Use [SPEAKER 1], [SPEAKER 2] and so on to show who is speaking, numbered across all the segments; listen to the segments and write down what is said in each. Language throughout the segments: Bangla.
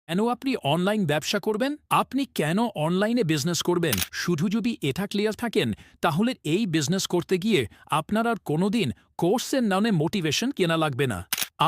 [SPEAKER 1] কেন আপনি অনলাইন ব্যবসা করবেন? আপনি কেন অনলাইনে বিজনেস করবেন? শুধু যদি এটা ক্লিয়ার থাকেন, তাহলে এই বিজনেস করতে গিয়ে আপনার আর কোনোদিন কোর্সের নামে মোটিভেশন কেনা লাগবে না।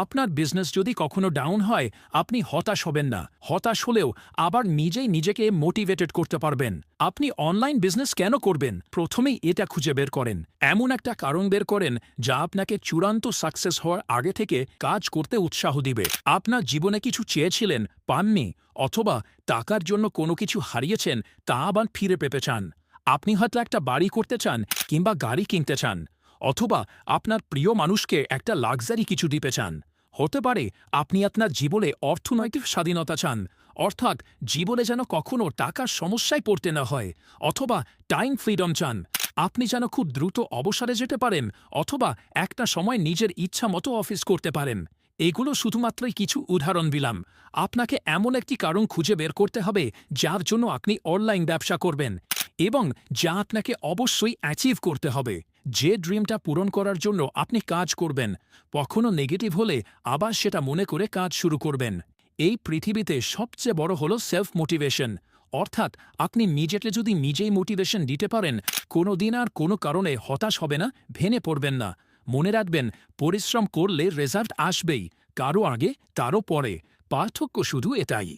[SPEAKER 1] আপনার বিজনেস যদি কখনো ডাউন হয়, আপনি হতাশ হবেন না। হতাশ হলেও আবার নিজেই নিজেকে মোটিভেটেড করতে পারবেন। আপনি অনলাইন বিজনেস কেন করবেন? প্রথমেই এটা খুঁজে বের করেন। এমন একটা কারণ বের করেন যা আপনাকে চূড়ান্ত সাকসেস হওয়ার আগে থেকে কাজ করতে উৎসাহ দিবে। আপনার জীবনে কিছু চেয়েছিলেন, পাননি, অথবা টাকার জন্য কোনো কিছু হারিয়েছেন, তা আবার ফিরে পেতে চান। আপনি হয়তো একটা বাড়ি করতে চান কিংবা গাড়ি কিনতে চান, অথবা আপনার প্রিয় মানুষকে একটা লাক্সারি কিছু দিতে চান। হতে পারে আপনি আপনার জীবনে অর্থনৈতিক স্বাধীনতা চান, অর্থাৎ জীবনে যেন কখনো টাকার সমস্যায় পড়তে না হয়, অথবা টাইম ফ্রিডম চান। আপনি যেন খুব দ্রুত অবসরে যেতে পারেন, অথবা একটা সময় নিজের ইচ্ছা মতো অফিস করতে পারেন। এগুলো শুধুমাত্রই কিছু উদাহরণ দিলাম। আপনাকে এমন একটি কারণ খুঁজে বের করতে হবে যার জন্য আপনি অনলাইন ব্যবসা করবেন, এবং যা আপনাকে অবশ্যই অ্যাচিভ করতে হবে। যে ড্রিমটা পূরণ করার জন্য আপনি কাজ করবেন, কখনো নেগেটিভ হলে আবার সেটা মনে করে কাজ শুরু করবেন। এই পৃথিবীতে সবচেয়ে বড় হলো সেলফ মোটিভেশন, অর্থাৎ আপনি নিজেকে যদি নিজেই মোটিভেশন দিতে পারেন, কোনো দিন আর কোনো কারণে হতাশ হবে না, ভেঙে পড়বেন না। মনে রাখবেন, পরিশ্রম করলে রেজাল্ট আসবেই, কারো আগে কারো পরে। পার্থক্য শুধু এটাই।